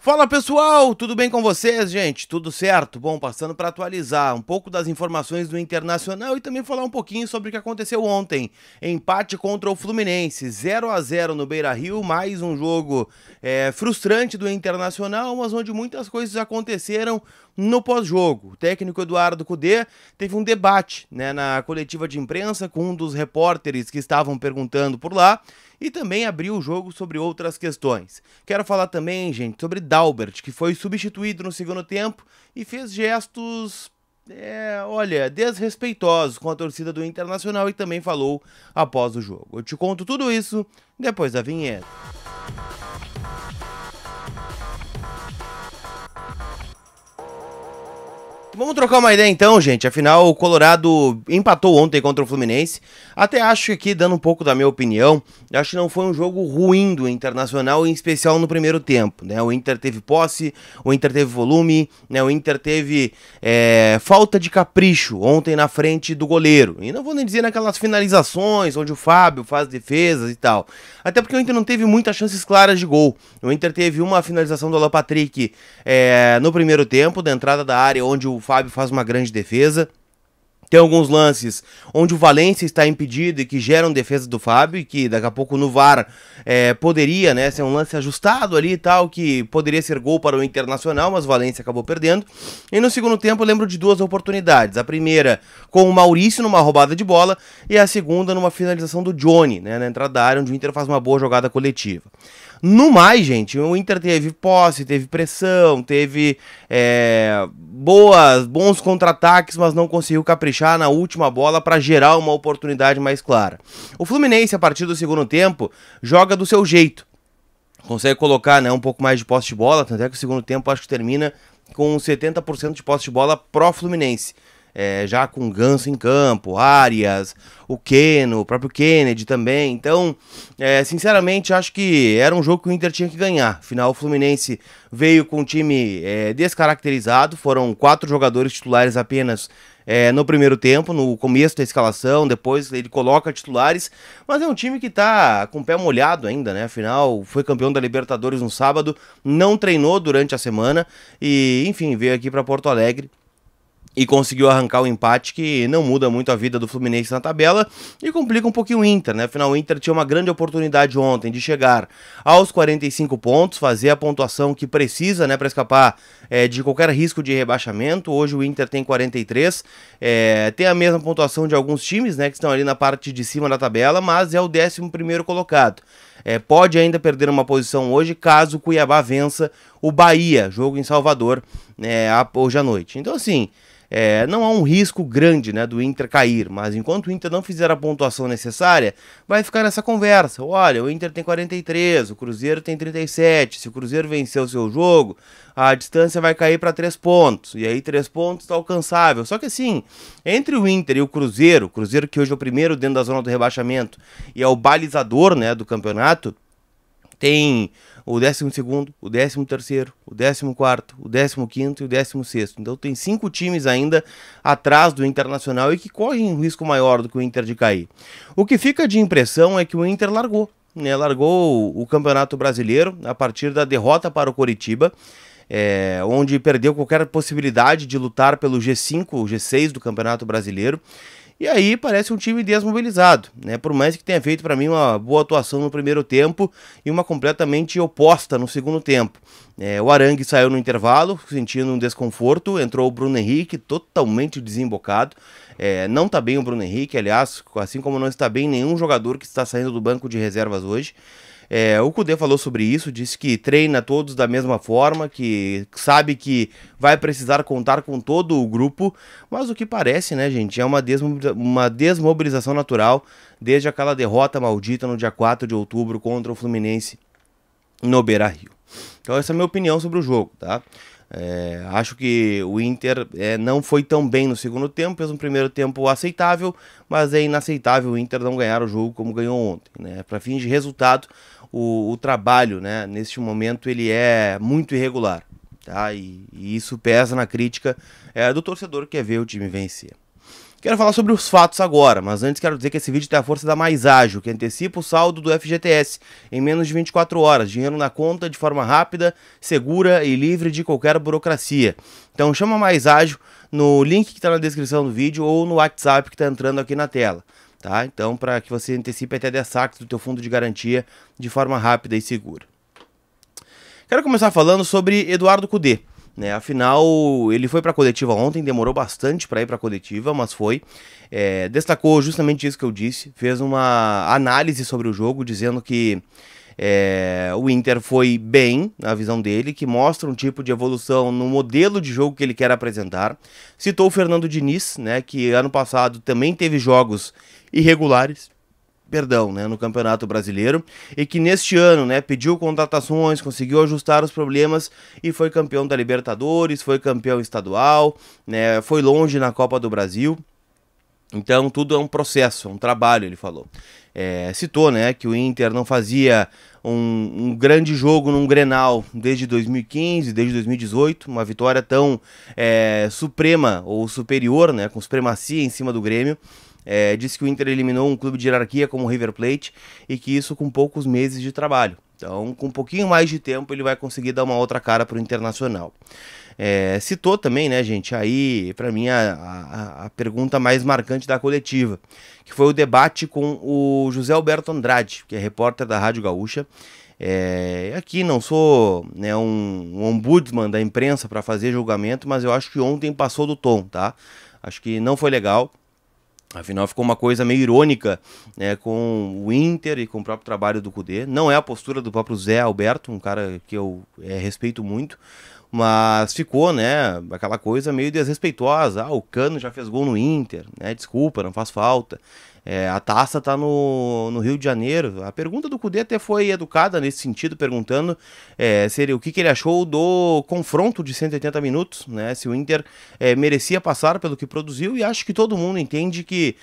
Fala pessoal, tudo bem com vocês, gente? Tudo certo? Bom, passando para atualizar um pouco das informações do Internacional e também falar um pouquinho sobre o que aconteceu ontem. Empate contra o Fluminense, 0-0 no Beira-Rio, mais um jogo frustrante do Internacional, mas onde muitas coisas aconteceram no pós-jogo. O técnico Eduardo Cudê teve um debate, na coletiva de imprensa com um dos repórteres que estavam perguntando por lá e também abriu o jogo sobre outras questões. Quero falar também, gente, sobre Dalbert, que foi substituído no segundo tempo e fez gestos, desrespeitosos com a torcida do Internacional e também falou após o jogo. Eu te conto tudo isso depois da vinheta. Vamos trocar uma ideia então, gente. Afinal, o Colorado empatou ontem contra o Fluminense. Até acho que aqui, dando um pouco da minha opinião, acho que não foi um jogo ruim do Internacional, em especial no primeiro tempo, né? O Inter teve posse, o Inter teve volume, né? O Inter teve falta de capricho ontem na frente do goleiro. E não vou nem dizer naquelas finalizações, onde o Fábio faz defesas e tal. Até porque o Inter não teve muitas chances claras de gol. O Inter teve uma finalização do Alan Patrick no primeiro tempo, da entrada da área, onde o Fábio faz uma grande defesa. Tem alguns lances onde o Valência está impedido e que geram defesa do Fábio e que daqui a pouco no VAR poderia, ser um lance ajustado ali e tal, que poderia ser gol para o Internacional, mas o Valência acabou perdendo. E no segundo tempo eu lembro de duas oportunidades. A primeira com o Maurício numa roubada de bola e a segunda numa finalização do Johnny, na entrada da área, onde o Inter faz uma boa jogada coletiva. No mais, gente, o Inter teve posse, teve pressão, teve bons contra-ataques, mas não conseguiu caprichar na última bola para gerar uma oportunidade mais clara. O Fluminense, a partir do segundo tempo, joga do seu jeito. Consegue colocar um pouco mais de posse de bola, tanto é que o segundo tempo acho que termina com 70% de posse de bola pro Fluminense. Já com Ganso em campo, Arias, o Keno, o próprio Kennedy também. Então, sinceramente, acho que era um jogo que o Inter tinha que ganhar. Afinal, o Fluminense veio com um time descaracterizado, foram 4 jogadores titulares apenas no primeiro tempo, no começo da escalação, depois ele coloca titulares, mas é um time que tá com o pé molhado ainda, Afinal, foi campeão da Libertadores no sábado, não treinou durante a semana e, enfim, veio aqui para Porto Alegre e conseguiu arrancar o empate que não muda muito a vida do Fluminense na tabela e complica um pouquinho o Inter, Afinal, o Inter tinha uma grande oportunidade ontem de chegar aos 45 pontos, fazer a pontuação que precisa, para escapar de qualquer risco de rebaixamento. Hoje o Inter tem 43, tem a mesma pontuação de alguns times, que estão ali na parte de cima da tabela, mas é o 11º colocado. Pode ainda perder uma posição hoje caso o Cuiabá vença o Bahia, jogo em Salvador, hoje à noite. Então, assim, não há um risco grande, do Inter cair, mas enquanto o Inter não fizer a pontuação necessária, vai ficar nessa conversa. Olha, o Inter tem 43, o Cruzeiro tem 37, se o Cruzeiro vencer o seu jogo, a distância vai cair para 3 pontos, e aí 3 pontos está alcançável. So que assim, entre o Inter e o Cruzeiro que hoje é o primeiro dentro da zona do rebaixamento e é o balizador, do campeonato, tem o 12º, o 13º, o 14º, o 15º e o 16º. Então tem 5 times ainda atrás do Internacional e que correm um risco maior do que o Inter de cair. O que fica de impressão é que o Inter largou, largou o Campeonato Brasileiro a partir da derrota para o Coritiba, onde perdeu qualquer possibilidade de lutar pelo G5, o G6 do Campeonato Brasileiro. E aí parece um time desmobilizado, Por mais que tenha feito para mim uma boa atuação no primeiro tempo e uma completamente oposta no segundo tempo. O Arangue saiu no intervalo, sentindo um desconforto, entrou o Bruno Henrique totalmente desembocado. Não está bem o Bruno Henrique, aliás, assim como não está bem nenhum jogador que está saindo do banco de reservas hoje. O Cudê falou sobre isso, disse que treina todos da mesma forma, que sabe que vai precisar contar com todo o grupo, mas o que parece, gente, é uma desmobilização natural desde aquela derrota maldita no dia 4 de outubro contra o Fluminense no Beira-Rio. Então essa é a minha opinião sobre o jogo, tá? Acho que o Inter não foi tão bem no segundo tempo, fez um primeiro tempo aceitável, mas é inaceitável o Inter não ganhar o jogo como ganhou ontem, Para fins de resultado, o trabalho, neste momento, ele é muito irregular, tá? E isso pesa na crítica do torcedor que quer ver o time vencer. Quero falar sobre os fatos agora, mas antes quero dizer que esse vídeo tem a força da Mais Ágil, que antecipa o saldo do FGTS em menos de 24 horas, dinheiro na conta de forma rápida, segura e livre de qualquer burocracia. Então chama a Mais Ágil no link que está na descrição do vídeo ou no WhatsApp que está entrando aqui na tela. Tá? Então, para que você antecipe até 10 saques do teu fundo de garantia de forma rápida e segura. Quero começar falando sobre Eduardo Cudê. Né, afinal, ele foi para a coletiva ontem, demorou bastante para ir para a coletiva, mas foi. Destacou justamente isso que eu disse, fez uma análise sobre o jogo, dizendo que o Inter foi bem, na visão dele, que mostra um tipo de evolução no modelo de jogo que ele quer apresentar. Citou o Fernando Diniz, né, que ano passado também teve jogos irregulares, no Campeonato Brasileiro, e que neste ano, né, pediu contratações, conseguiu ajustar os problemas e foi campeão da Libertadores, foi campeão estadual, né, foi longe na Copa do Brasil. Então tudo é um processo, um trabalho, ele falou. Citou, né, que o Inter não fazia um grande jogo num Grenal desde 2015, desde 2018, uma vitória tão suprema ou superior, né, com supremacia em cima do Grêmio. Disse que o Inter eliminou um clube de hierarquia como o River Plate e que isso com poucos meses de trabalho. Então, com um pouquinho mais de tempo, ele vai conseguir dar uma outra cara para o Internacional. Citou também, né, gente, aí, para mim, a pergunta mais marcante da coletiva, que foi o debate com o José Alberto Andrade, que é repórter da Rádio Gaúcha. Aqui não sou, né, um ombudsman da imprensa para fazer julgamento, mas eu acho que ontem passou do tom, tá? Acho que não foi legal. Afinal, ficou uma coisa meio irônica, né, com o Inter e com o próprio trabalho do Cudê. Não é a postura do próprio Zé Alberto, um cara que eu respeito muito, mas ficou, né, aquela coisa meio desrespeitosa. O Cano já fez gol no Inter, né, desculpa, não faz falta. A taça tá no Rio de Janeiro. A pergunta do Cudê até foi educada nesse sentido, perguntando o que ele achou do confronto de 180 minutos, né? Se o Inter merecia passar pelo que produziu, e acho que todo mundo entende que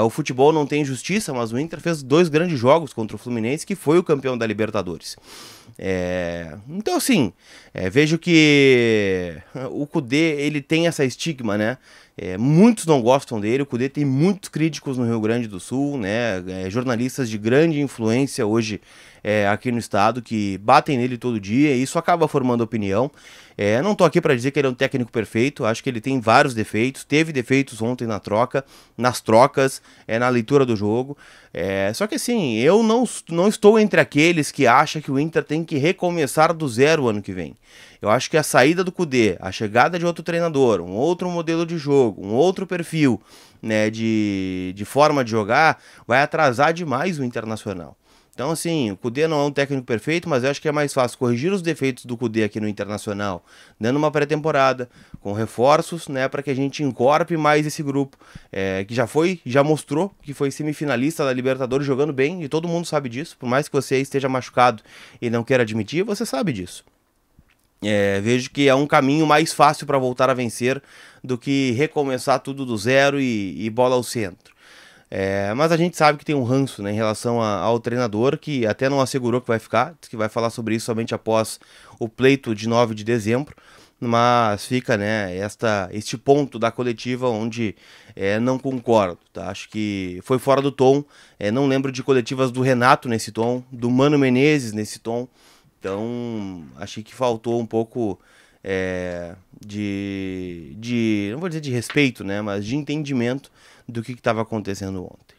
o futebol não tem justiça, mas o Inter fez 2 grandes jogos contra o Fluminense, que foi o campeão da Libertadores. Então, assim, vejo que o Cudê, ele tem essa estigma, né? Muitos não gostam dele. O Cudê tem muitos críticos no Rio Grande do Sul, né? Jornalistas de grande influência hoje aqui no estado que batem nele todo dia, e isso acaba formando opinião. Não tô aqui para dizer que ele é um técnico perfeito, acho que ele tem vários defeitos, teve defeitos ontem nas trocas, na leitura do jogo. Só que assim, eu não estou entre aqueles que acham que o Inter tem que recomeçar do zero ano que vem. Eu acho que a saída do Cudê, a chegada de outro treinador, um outro modelo de jogo, um outro perfil, né, de forma de jogar, vai atrasar demais o Internacional. Então, assim, o Cudê não é um técnico perfeito, mas eu acho que é mais fácil corrigir os defeitos do Cudê aqui no Internacional, dando uma pré-temporada, com reforços, né, para que a gente encorpe mais esse grupo, que já mostrou que foi semifinalista da Libertadores jogando bem, e todo mundo sabe disso, por mais que você esteja machucado e não queira admitir, você sabe disso. Vejo que é um caminho mais fácil para voltar a vencer do que recomeçar tudo do zero e bola ao centro. Mas a gente sabe que tem um ranço, né, em relação ao treinador, que até não assegurou que vai ficar, diz que vai falar sobre isso somente após o pleito de 9 de dezembro, mas fica, né, este ponto da coletiva onde não concordo, tá? Acho que foi fora do tom, não lembro de coletivas do Renato nesse tom, do Mano Menezes nesse tom. Então, achei que faltou um pouco não vou dizer de respeito, né, mas de entendimento do que estava acontecendo ontem.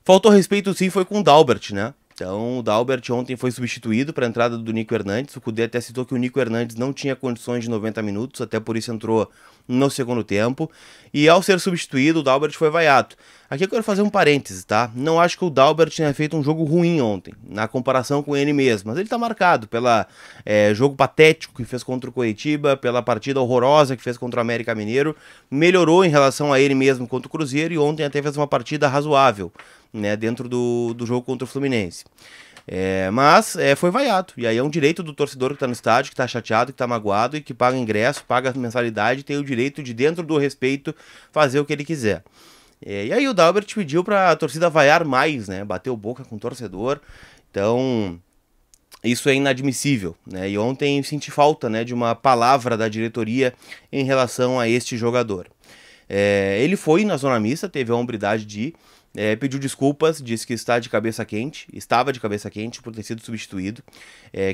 Faltou respeito sim, foi com o Dalbert, né? Então, o Dalbert ontem foi substituído para a entrada do Nico Hernandes. O Cudê até citou que o Nico Hernandes não tinha condições de 90 minutos, até por isso entrou no segundo tempo. E ao ser substituído, o Dalbert foi vaiado. Aqui eu quero fazer um parênteses, tá? Não acho que o Dalbert tenha feito um jogo ruim ontem, na comparação com ele mesmo. Mas ele tá marcado pelo jogo patético que fez contra o Coritiba, pela partida horrorosa que fez contra o América Mineiro. Melhorou em relação a ele mesmo contra o Cruzeiro e ontem até fez uma partida razoável, né, dentro do jogo contra o Fluminense. Mas foi vaiado, e aí é um direito do torcedor que está no estádio, que está chateado, que está magoado e que paga ingresso, paga mensalidade, tem o direito de, dentro do respeito, fazer o que ele quiser. E aí o Dalbert pediu para a torcida vaiar mais, né, bateu boca com o torcedor. Então isso é inadmissível, né, e ontem senti falta, né, de uma palavra da diretoria em relação a este jogador. Ele foi na zona mista, teve a hombridade de ir, pediu desculpas, disse que estava de cabeça quente por ter sido substituído,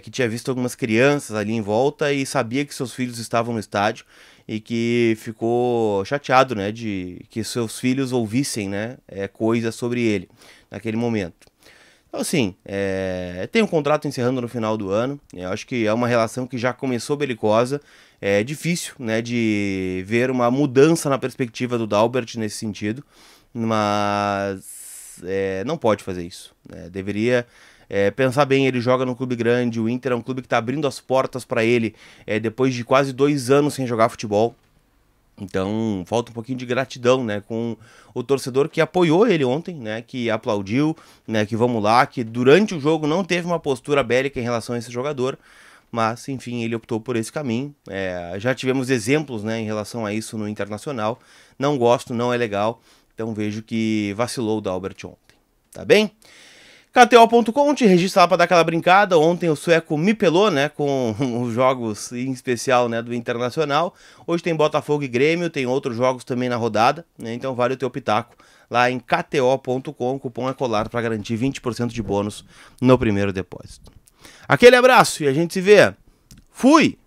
que tinha visto algumas crianças ali em volta e sabia que seus filhos estavam no estádio e que ficou chateado, né, de que seus filhos ouvissem, né, coisas sobre ele naquele momento. Então, assim, tem um contrato encerrando no final do ano. Eu acho que é uma relação que já começou belicosa. É difícil, né, de ver uma mudança na perspectiva do Dalbert nesse sentido, mas não pode fazer isso, né? Deveria pensar bem. Ele joga num clube grande, o Inter é um clube que está abrindo as portas para ele depois de quase 2 anos sem jogar futebol. Então, falta um pouquinho de gratidão, né, com o torcedor que apoiou ele ontem, né, que aplaudiu, né, que vamos lá, que durante o jogo não teve uma postura bélica em relação a esse jogador, mas, enfim, ele optou por esse caminho. Já tivemos exemplos, né, em relação a isso no Internacional. Não gosto, não é legal, então vejo que vacilou o Dalbert ontem, tá bem? KTO.com, te registra lá para dar aquela brincada. Ontem o sueco me pelou, né, com os jogos em especial, né, do Internacional. Hoje tem Botafogo e Grêmio, tem outros jogos também na rodada, né, então vale o teu pitaco lá em KTO.com. O cupom é colar para garantir 20% de bônus no primeiro depósito. Aquele abraço e a gente se vê. Fui!